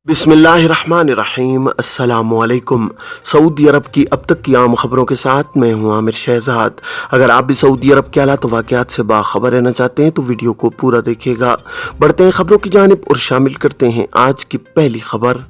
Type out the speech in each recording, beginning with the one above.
बिस्मिल्लाहिर्रहमानिर्रहीम। अस्सलामुअलैकुम। सऊदी अरब की अब तक की आम खबरों के साथ मैं हूं आमिर शहजाद। अगर आप भी सऊदी अरब के हालात वाक़यात से बाखबर रहना चाहते हैं तो वीडियो को पूरा देखिएगा। बढ़ते हैं खबरों की जानिब और शामिल करते हैं आज की पहली खबर।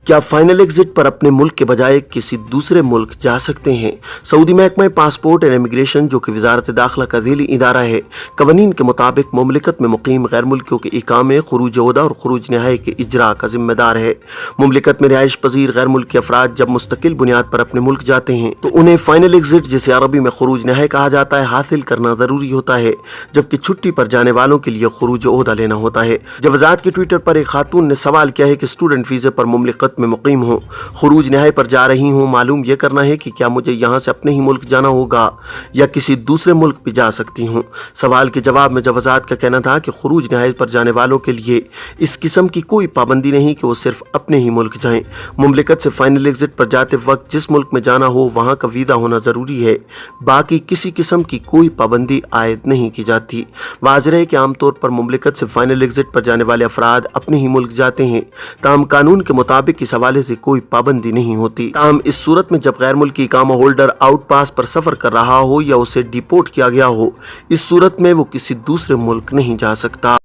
क्या फाइनल एग्जिट पर अपने मुल्क के बजाय किसी दूसरे मुल्क जा सकते हैं? सऊदी महकमा पासपोर्ट एंड इमिग्रेशन, जो कि वजारत दाखिला का ज़ेली इदारा है, कवानीन के मुताबिक मुमलिकत में मुकीम गैर मुल्कियों के इकामे, खुरूज ओहदा और खुरूज नहाई के इजरा का जिम्मेदार है। मुमलिकत में रिहाइश पजीर गैर मुल्की अफराद जब मुस्तकिल बुनियाद पर अपने मुल्क जाते हैं तो उन्हें फाइनल एग्जिट, जिसे अरबी में खुरूज नहाई कहा जाता है, हासिल करना ज़रूरी होता है, जबकि छुट्टी पर जाने वालों के लिए खुरूज ओहदा लेना होता है। जब वजारत के ट्विटर पर एक खातून ने सवाल किया है कि स्टूडेंट वीज़े पर मुमलिकत में मुकीम हूँ, खुरूज नहाई पर जा रही हूँ, मालूम यह करना है कि क्या मुझे यहाँ से अपने ही मुल्क जाना होगा या किसी दूसरे मुल्क भी जा सकती हूँ। सवाल के जवाब में वजारत का कहना था कि खुरूज नहाई पर जाने वालों के लिए इस किस्म की कोई पाबंदी नहीं कि वो सिर्फ अपने ही मुल्क जाएं। मुमलिकत से फाइनल एग्जिट पर जाते वक्त जिस मुल्क में जाना हो वहाँ का वीज़ा होना ज़रूरी है, बाकी किसी किस्म की कोई पाबंदी आयद नहीं की जाती। वाज़ेह है कि आमतौर पर मुमलिकत से फाइनल एग्जिट पर जाने वाले अफराद अपने ही मुल्क जाते हैं, ताहम कानून के मुताबिक इस हवाले से कोई पाबंदी नहीं होती। ताहम इस सूरत में जब गैर मुल्की इकामा होल्डर आउट पास पर सफर कर रहा हो या उसे डिपोर्ट किया गया हो, इस सूरत में वो किसी दूसरे मुल्क नहीं जा सकता।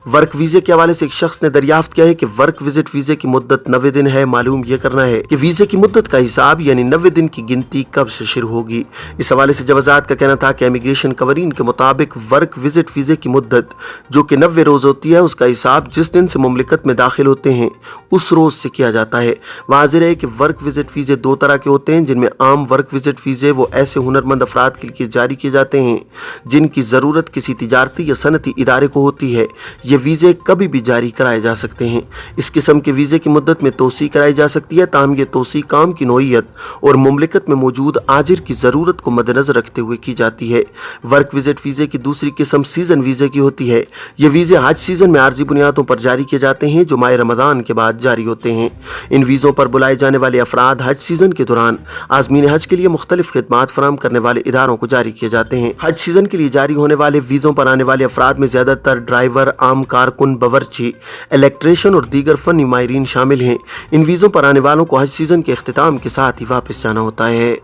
वर्क वीजे के हवाले से एक शख्स ने दरियाफ्त किया है कि वर्क विजिट वीजे की मुद्दत 90 दिन है। मालूम यह करना है कि वीजे की मुद्दत का हिसाब यानी 90 दिन की गिनती कब से शुरू होगी। इस हवाले से वजारत का कहना था कि इमिग्रेशन कवानीन के मुताबिक वर्क विजिट वीजे की मुद्दत, जो कि 90 रोज होती है, उसका हिसाब जिस दिन से मुमलिकत में दाखिल होते हैं उस रोज से किया जाता है। वाज़ेह है कि वर्क विजिट वीजे दो तरह के होते हैं, जिनमें आम वर्क विजिट वीजे वो ऐसे हुनरमंद अफराद के लिए जारी किए जाते हैं जिनकी ज़रूरत किसी तिजारती या सनती इदारे को होती है। ये वीज़े कभी भी जारी कराए जा सकते हैं। इस किस्म के वीज़े की मुद्दत में तोसी कराई जा सकती है, ताहम ये तोसी काम की नौइयत और मुमलिकत में मौजूद आजिर की ज़रूरत को मद्देनज़र रखते हुए की जाती है। वर्क विजिट वीज़े की दूसरी किस्म सीज़न वीज़े की होती है। ये वीज़े हज सीज़न में आर्जी बुनियादों पर जारी किए जाते हैं, जो माह रमज़ान के बाद जारी होते हैं। इन वीज़ों पर बुलाए जाने वाले अफराद हज सीज़न के दौरान आज़मीन हज के लिए मुख्तलिफ खिदमात फराहम करने वाले इदारों को जारी किए जाते हैं। हज सीज़न के लिए जारी होने वाले वीज़ों पर आने वाले अफराद में ज़्यादातर ड्राइवर, आम कारकुन, बवर्ची, इलेक्ट्रिशियन और दीगर फनी माहिरीन शामिल हैं। इन वीज़ों पर आने वालों को हज सीज़न के अख्तिताम के साथ ही वापस जाना होता है।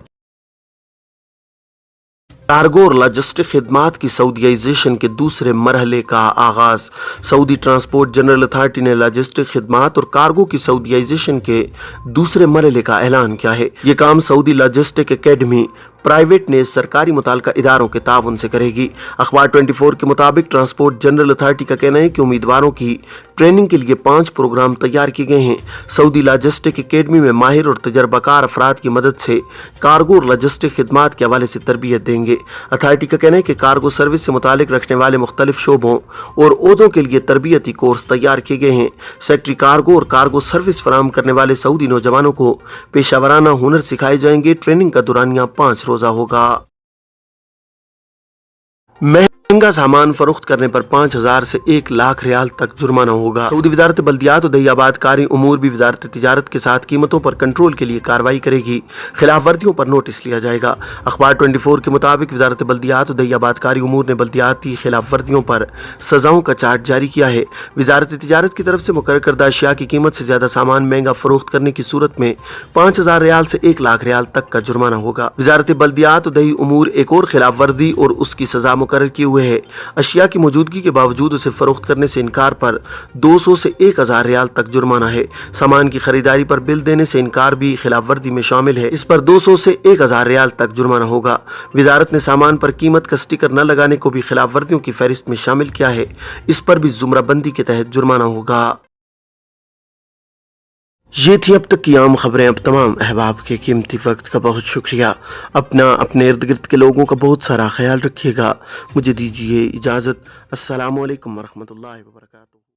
कार्गो और लॉजिस्टिक खिदमात की सऊदीयाइजेशन के दूसरे मरहले का आगाज़। सऊदी ट्रांसपोर्ट जनरल अथॉरिटी ने लॉजिस्टिक खिदमात और कार्गो की सऊदीयाइजेशन के दूसरे मरहले का ऐलान किया है। ये काम सऊदी लॉजिस्टिक एकेडमी प्राइवेट ने सरकारी मुताल्लिका इदारों के ताउन से करेगी। अखबार 24 के मुताबिक ट्रांसपोर्ट जनरल अथॉरिटी का कहना है कि उम्मीदवारों की ट्रेनिंग के लिए 5 प्रोग्राम तैयार किए गए हैं। सऊदी लॉजिस्टिक एकेडमी में माहिर और तजर्बाकार अफराद की मदद से कार्गो और लॉजिस्टिक खिदमात के हवाले से तरबियत देंगे। अथॉरिटी का कहना है कि कार्गो सर्विस से मुतालिक रखने वाले मुख्तलिफ शोबों और ओहदों के लिए तरबियती कोर्स तैयार किए गए हैं। सेक्रेटरी कार्गो और कार्गो सर्विस फराहम करने वाले सऊदी नौजवानों को पेशावराना हुनर सिखाए जाएंगे। ट्रेनिंग का दुरानिया 5 रोजा होगा। महंगा सामान फरोख्त करने पर 5000 से 1 लाख रियाल तक जुर्माना होगा। सऊदी वजारत बल्दियात और दहियाबादकारी उमूर भी वजारत तिजारत के साथ कीमतों पर कंट्रोल के लिए कार्रवाई करेगी। खिलाफ वर्जियों पर नोटिस लिया जाएगा। अखबार 24 के मुताबिक वजारत बल्दियात और दहियाबादकारी उमूर ने बल्दियाती खिलाफ वर्जियों पर सजाओं का चार्ट जारी किया है। वजारत तिजारत की तरफ से मुकर्रर करदा अशिया की कीमत से ज्यादा सामान महंगा फरोख्त करने की सूरत में 5000 रियाल से 1 लाख रियाल तक का जुर्माना होगा। वजारत बल्दियात और दही उमूर एक और खिलाफ वर्जी और उसकी सजा मुकर्रर किए हुए है। अशिया की मौजूदगी के बावजूद उसे फरोख्त करने से इनकार पर 200 से 1000 रियाल तक जुर्माना है। सामान की खरीदारी पर बिल देने से इनकार भी खिलाफ वर्जी में शामिल है। इस पर 200 से 1000 रियाल तक जुर्माना होगा। वजारत ने सामान पर कीमत का स्टिकर न लगाने को भी खिलाफ वर्जियों की फहरिस्त में शामिल किया है। इस पर भी जुमराबंदी के तहत जुर्माना होगा। ये थी अब तक की आम खबरें। अब तमाम अहबाब के कीमती वक्त का बहुत शुक्रिया। अपने इर्द गिर्द के लोगों का बहुत सारा ख्याल रखिएगा। मुझे दीजिए इजाज़त। अस्सलामु अलैकुम वरहमतुल्लाहि वबरकातुहू।